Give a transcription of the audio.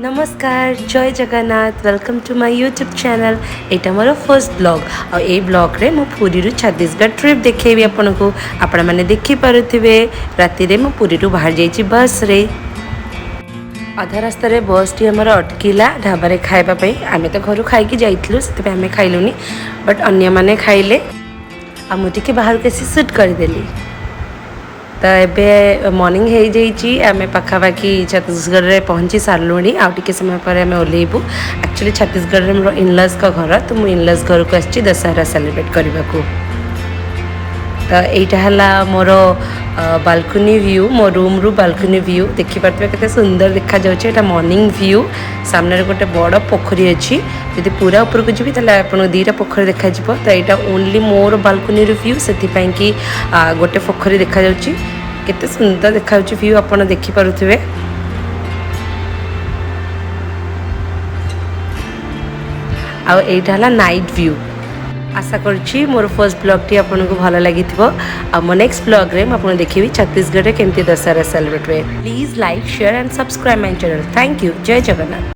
नमस्कार जय Jagannath welcome to my YouTube channel. यहाँ मोर फर्स्ट ब्लॉग आई ब्लॉग्रे मु पुरी छत्तीसगढ़ ट्रिप देखेबी आपन को आपण मैंने देखिपे राति मु पुरी बाहर जाइए बस रे। अधा रास्त बस टी आमर अटकिला ढाबारे खावाई आम तो घर खाई जाइलु से आम खाइलुनी बट अन्य माने खाइले आ मुझे बाहर के सुट करदेली। तो ये मॉर्निंग हो जाइए आम पाखापाखि छत्तीसगढ़ में पहुँची सारूँ आउ समय पर आम ओल्लैबू। एक्चुअली छत्तीसगढ़ में मोर इनलज का घर तो मुझे इनलज घर को आसी दशहरा सेलिब्रेट करने को। तो यहाँ मोर बालकनी व्यू मो रूम रू बालकनी व्यू देखिपे के सुंदर देखा जाए। मॉर्निंग व्यू सामने गोटे बड़ पोखरी अच्छी जब पूरा ऊपर को जी आपको दीटा पोखरी देखा। तो यहाँ ओनली मोर बालकनी व्यू से कि गोटे पोखरी देखा केते सुंदर देखा व्यू आप देखिपे। आईटा नाइट व्यू। आशा करुँची मोर फर्स्ट ब्लॉग टी आपन को भल लगी मो नेक्स्ट ब्लॉग रे मुझे देखी छत्तीसगढ़ में केमती दशहरा सेलिब्रेट हुए। Please like share and subscribe my channel. Thank you. जय जगन्नाथ।